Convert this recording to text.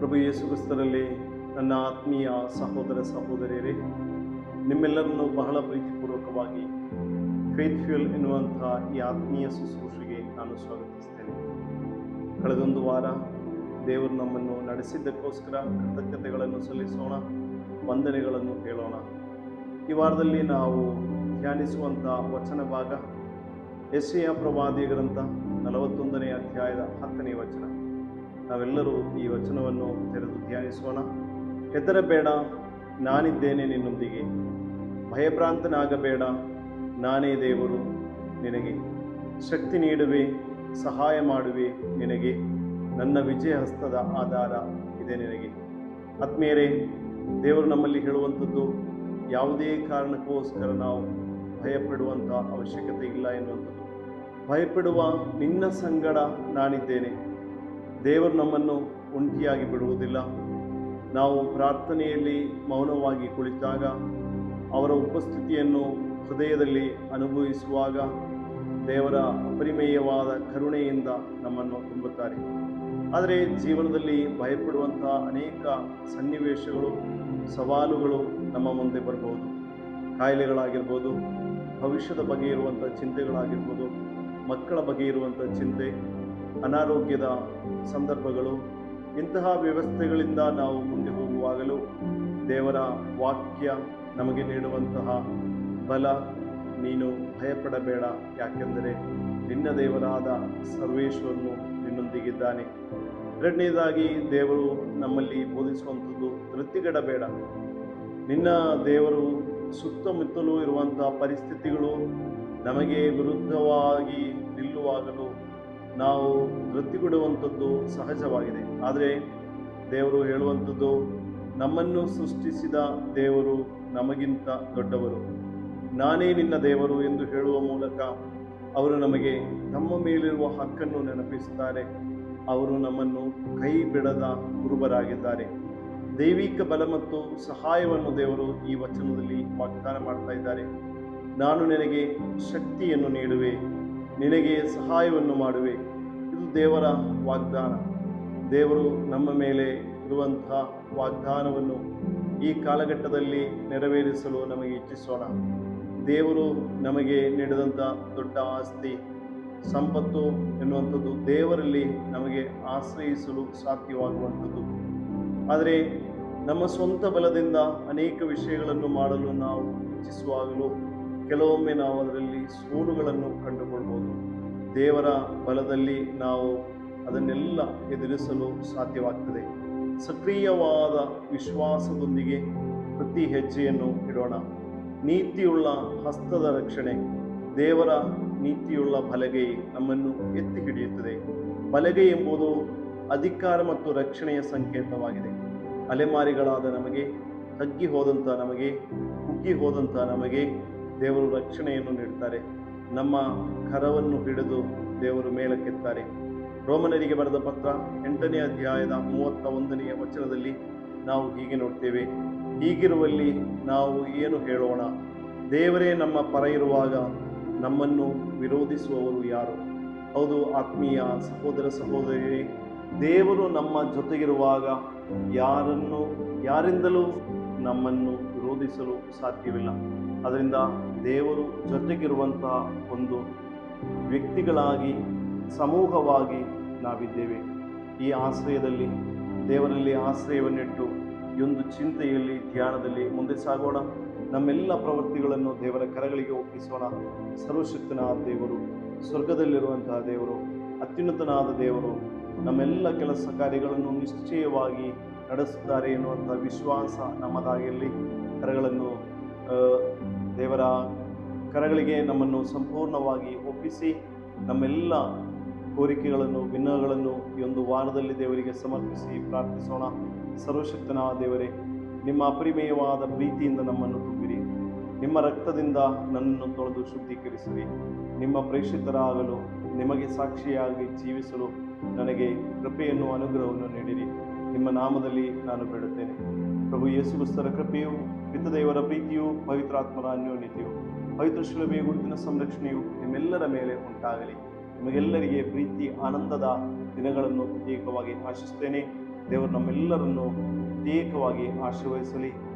ಪ್ರಭು ಯೇಸು ಕ್ರಿಸ್ತರಲ್ಲಿ ನನ್ನ ಆತ್ಮೀಯ ಸಹೋದರ ಸಹೋದರಿಯರೇ, ನಿಮ್ಮೆಲ್ಲರನ್ನು ಬಹಳ ಪ್ರೀತಿಪೂರ್ವಕವಾಗಿ ಫೇತ್ ಫ್ಯೂಲ್ ಎನ್ನುವಂಥ ಈ ಆತ್ಮೀಯ ಶುಶ್ರೂಷೆಗೆ ನಾನು ಸ್ವಾಗತಿಸ್ತೇನೆ. ಕಳೆದೊಂದು ವಾರ ದೇವರು ನಮ್ಮನ್ನು ನಡೆಸಿದ್ದಕ್ಕೋಸ್ಕರ ಕೃತಜ್ಞತೆಗಳನ್ನು ಸಲ್ಲಿಸೋಣ, ವಂದನೆಗಳನ್ನು ಹೇಳೋಣ. ಈ ವಾರದಲ್ಲಿ ನಾವು ಧ್ಯಾನಿಸುವಂಥ ವಚನ ಭಾಗ ಯೆಶಾಯ ಪ್ರವಾದಿಯ ಗ್ರಂಥ 41ನೇ ಅಧ್ಯಾಯದ 10ನೇ ವಚನ. ನಾವೆಲ್ಲರೂ ಈ ವಚನವನ್ನು ತೆರೆದು ಧ್ಯಾನಿಸೋಣ. ಹೆದರಬೇಡ, ನಾನಿದ್ದೇನೆ ನಿನ್ನೊಂದಿಗೆ. ಭಯಭ್ರಾಂತನಾಗಬೇಡ, ನಾನೇ ದೇವರು ನಿನಗೆ. ಶಕ್ತಿ ನೀಡುವೆ, ಸಹಾಯ ಮಾಡುವೆ ನಿನಗೆ. ನನ್ನ ವಿಜಯ ಹಸ್ತದ ಆಧಾರ ಇದೆ ನಿನಗೆ. ಆತ್ಮೀಯರೇ, ದೇವರು ನಮ್ಮಲ್ಲಿ ಹೇಳುವಂಥದ್ದು, ಯಾವುದೇ ಕಾರಣಕ್ಕೋಸ್ಕರ ನಾವು ಭಯಪಡುವಂಥ ಅವಶ್ಯಕತೆ ಇಲ್ಲ ಎನ್ನುವಂಥದ್ದು. ಭಯಪಡುವ, ನಿನ್ನ ಸಂಗಡ ನಾನಿದ್ದೇನೆ. ದೇವರು ನಮ್ಮನ್ನು ಒಂಟಿಯಾಗಿ ಬಿಡುವುದಿಲ್ಲ. ನಾವು ಪ್ರಾರ್ಥನೆಯಲ್ಲಿ ಮೌನವಾಗಿ ಕುಳಿತಾಗ, ಅವರ ಉಪಸ್ಥಿತಿಯನ್ನು ಹೃದಯದಲ್ಲಿ ಅನುಭವಿಸುವಾಗ ದೇವರ ಅಪರಿಮೇಯವಾದ ಕರುಣೆಯಿಂದ ನಮ್ಮನ್ನು ತುಂಬುತ್ತಾರೆ. ಆದರೆ ಜೀವನದಲ್ಲಿ ಭಯಪಡುವಂಥ ಅನೇಕ ಸನ್ನಿವೇಶಗಳು, ಸವಾಲುಗಳು ನಮ್ಮ ಮುಂದೆ ಬರ್ಬೋದು. ಕಾಯಿಲೆಗಳಾಗಿರ್ಬೋದು, ಭವಿಷ್ಯದ ಬಗ್ಗೆ ಇರುವಂಥ ಚಿಂತೆಗಳಾಗಿರ್ಬೋದು, ಮಕ್ಕಳ ಬಗ್ಗೆ ಇರುವಂಥ ಚಿಂತೆ, ಅನಾರೋಗ್ಯದ ಸಂದರ್ಭಗಳು. ಇಂತಹ ವ್ಯವಸ್ಥೆಗಳಿಂದ ನಾವು ಮುಂದೆ ಹೋಗುವಾಗಲೂ ದೇವರ ವಾಕ್ಯ ನಮಗೆ ನೀಡುವಂತಹ ಬಲ, ನೀನು ಭಯಪಡಬೇಡ, ಯಾಕೆಂದರೆ ನಿನ್ನ ದೇವರಾದ ಸರ್ವೇಶ್ವರನು ನಿನ್ನೊಂದಿಗಿದ್ದಾನೆ. ಎರಡನೇದಾಗಿ ದೇವರು ನಮ್ಮಲ್ಲಿ ಬೋಧಿಸುವಂಥದ್ದು, ಧೃತಿಗೆಡಬೇಡ. ನಿನ್ನ ದೇವರು ಸುತ್ತಮುತ್ತಲೂ ಇರುವಂತಹ ಪರಿಸ್ಥಿತಿಗಳು ನಮಗೆ ವಿರುದ್ಧವಾಗಿ ನಿಲ್ಲುವಾಗಲೂ ನಾವು ಧೃತಿಗೆಡುವಂಥದ್ದು ಸಹಜವಾಗಿದೆ. ಆದರೆ ದೇವರು ಹೇಳುವಂಥದ್ದು, ನಮ್ಮನ್ನು ಸೃಷ್ಟಿಸಿದ ದೇವರು ನಮಗಿಂತ ದೊಡ್ಡವರು, ನಾನೇ ನಿನ್ನ ದೇವರು ಎಂದು ಹೇಳುವ ಮೂಲಕ ಅವರು ನಮಗೆ ನಮ್ಮ ಮೇಲಿರುವ ಹಕ್ಕನ್ನು ನೆನಪಿಸುತ್ತಾರೆ. ಅವರು ನಮ್ಮನ್ನು ಕೈ ಬಿಡದ ಕುರುಬರಾಗಿದ್ದಾರೆ. ದೈವಿಕ ಬಲ ಮತ್ತು ಸಹಾಯವನ್ನು ದೇವರು ಈ ವಚನದಲ್ಲಿ ವಾಗ್ದಾನ ಮಾಡ್ತಾ ಇದ್ದಾರೆ. ನಾನು ನಿನಗೆ ಶಕ್ತಿಯನ್ನು ನೀಡುವೆ, ನಿನಗೆ ಸಹಾಯವನ್ನು ಮಾಡುವೆ. ಇದು ದೇವರ ವಾಗ್ದಾನ. ದೇವರು ನಮ್ಮ ಮೇಲೆ ಇರುವಂತಹ ವಾಗ್ದಾನವನ್ನು ಈ ಕಾಲಘಟ್ಟದಲ್ಲಿ ನೆರವೇರಿಸಲು ನಮಗೆ ಇಚ್ಛಿಸೋಣ. ದೇವರು ನಮಗೆ ನೀಡಿದಂಥ ದೊಡ್ಡ ಆಸ್ತಿ, ಸಂಪತ್ತು ಎನ್ನುವಂಥದ್ದು ದೇವರಲ್ಲಿ ನಮಗೆ ಆಶ್ರಯಿಸಲು ಸಾಧ್ಯವಾಗುವಂಥದ್ದು. ಆದರೆ ನಮ್ಮ ಸ್ವಂತ ಬಲದಿಂದ ಅನೇಕ ವಿಷಯಗಳನ್ನು ಮಾಡಲು ನಾವು ಇಚ್ಛಿಸುವಾಗಲೂ ಕೆಲವೊಮ್ಮೆ ನಾವು ಅದರಲ್ಲಿ ಸೋಲುಗಳನ್ನು ಕಂಡುಕೊಳ್ಬೋದು. ದೇವರ ಬಲದಲ್ಲಿ ನಾವು ಅದನ್ನೆಲ್ಲ ಎದುರಿಸಲು ಸಾಧ್ಯವಾಗ್ತದೆ. ಸಕ್ರಿಯವಾದ ವಿಶ್ವಾಸದೊಂದಿಗೆ ಪ್ರತಿ ಹೆಜ್ಜೆಯನ್ನು ಇಡೋಣ. ನೀತಿಯುಳ್ಳ ಹಸ್ತದ ರಕ್ಷಣೆ, ದೇವರ ನೀತಿಯುಳ್ಳ ಬಲಗೈ ನಮ್ಮನ್ನು ಎತ್ತಿ ಹಿಡಿಯುತ್ತದೆ. ಬಲಗೈ ಎಂಬುದು ಅಧಿಕಾರ ಮತ್ತು ರಕ್ಷಣೆಯ ಸಂಕೇತವಾಗಿದೆ. ಅಲೆಮಾರಿಗಳಾದ ನಮಗೆ, ತಗ್ಗಿ ಹೋದಂಥ ನಮಗೆ, ಕುಗ್ಗಿ ಹೋದಂಥ ನಮಗೆ ದೇವರು ರಕ್ಷಣೆಯನ್ನು ನೀಡುತ್ತಾರೆ. ನಮ್ಮ ಕರವನ್ನು ಹಿಡಿದು ದೇವರು ಮೇಲಕ್ಕೆತ್ತಾರೆ. ರೋಮನರಿಗೆ ಬರೆದ ಪತ್ರ 8ನೇ ಅಧ್ಯಾಯದ 31ನೇ ವಚನದಲ್ಲಿ ನಾವು ಹೀಗೆ ನೋಡ್ತೇವೆ, ಹೀಗಿರುವಲ್ಲಿ ನಾವು ಏನು ಹೇಳೋಣ? ದೇವರೇ ನಮ್ಮ ಪರ ಇರುವಾಗ ನಮ್ಮನ್ನು ವಿರೋಧಿಸುವವರು ಯಾರು? ಹೌದು ಆತ್ಮೀಯ ಸಹೋದರ ಸಹೋದರಿಯರೇ, ದೇವರು ನಮ್ಮ ಜೊತೆಗಿರುವಾಗ ಯಾರಿಂದಲೂ ನಮ್ಮನ್ನು ವಿರೋಧಿಸಲು ಸಾಧ್ಯವಿಲ್ಲ. ಅದರಿಂದ ದೇವರು ಜೊತೆಗಿರುವಂತಹ ಒಂದು ವ್ಯಕ್ತಿಗಳಾಗಿ, ಸಮೂಹವಾಗಿ ನಾವಿದ್ದೇವೆ. ಈ ಆಶ್ರಯದಲ್ಲಿ, ದೇವರಲ್ಲಿ ಆಶ್ರಯವನ್ನಿಟ್ಟು ಈ ಒಂದು ಚಿಂತೆಯಲ್ಲಿ, ಧ್ಯಾನದಲ್ಲಿ ಮುಂದೆ ಸಾಗೋಣ. ನಮ್ಮೆಲ್ಲ ಪ್ರವೃತ್ತಿಗಳನ್ನು ದೇವರ ಕರಗಳಿಗೆ ಒಪ್ಪಿಸೋಣ. ಸರ್ವಶಕ್ತನಾದ ದೇವರು, ಸ್ವರ್ಗದಲ್ಲಿರುವಂತಹ ದೇವರು, ಅತ್ಯುನ್ನತನಾದ ದೇವರು ನಮ್ಮೆಲ್ಲ ಕೆಲಸ ಕಾರ್ಯಗಳನ್ನು ನಿಶ್ಚಯವಾಗಿ ನಡೆಸುತ್ತಾರೆ ಎನ್ನುವಂಥ ವಿಶ್ವಾಸ ನಮ್ಮದಾಗಿರಲಿ. ಕರಗಳನ್ನು ದೇವರ ಕರಗಳಿಗೆ ನಮ್ಮನ್ನು ಸಂಪೂರ್ಣವಾಗಿ ಒಪ್ಪಿಸಿ ನಮ್ಮೆಲ್ಲ ಕೋರಿಕೆಗಳನ್ನು, ವಿನ್ನಗಳನ್ನು ಈ ಒಂದು ವಾರದಲ್ಲಿ ದೇವರಿಗೆ ಸಮರ್ಪಿಸಿ ಪ್ರಾರ್ಥಿಸೋಣ. ಸರ್ವಶಕ್ತನಾದ ದೇವರೇ, ನಿಮ್ಮ ಅಪರಿಮೇಯವಾದ ಪ್ರೀತಿಯಿಂದ ನಮ್ಮನ್ನು ತುಂಬಿರಿ. ನಿಮ್ಮ ರಕ್ತದಿಂದ ನನ್ನನ್ನು ತೊಳೆದು ಶುದ್ಧೀಕರಿಸಿರಿ. ನಿಮ್ಮ ಪ್ರೇಷಿತರಾಗಲು, ನಿಮಗೆ ಸಾಕ್ಷಿಯಾಗಿ ಜೀವಿಸಲು ನನಗೆ ಕೃಪೆಯನ್ನು, ಅನುಗ್ರಹವನ್ನು ನೀಡಿರಿ. ನಿಮ್ಮ ನಾಮದಲ್ಲಿ ನಾನು ಬೇಡುತ್ತೇನೆ. ಪ್ರಭು ಯೇಸು ಕ್ರಿಸ್ತರ ಕೃಪೆಯು, ಪಿತದೇವರ ಪ್ರೀತಿಯು, ಪವಿತ್ರಾತ್ಮರ ಅನ್ಯೋನ್ಯತೆಯು, ಪವಿತ್ರ ಶಿಲುಬೆಯ ಗುರುತಿನ ಸಂರಕ್ಷಣೆಯು ನಿಮ್ಮೆಲ್ಲರ ಮೇಲೆ ಉಂಟಾಗಲಿ. ನಿಮಗೆಲ್ಲರಿಗೆ ಪ್ರೀತಿ, ಆನಂದದ ದಿನಗಳನ್ನು ಪ್ರತ್ಯೇಕವಾಗಿ ಆಶಿಸುತ್ತೇನೆ. ದೇವರು ನಮ್ಮೆಲ್ಲರನ್ನು ಪ್ರತ್ಯೇಕವಾಗಿ ಆಶೀರ್ವದಿಸಲಿ.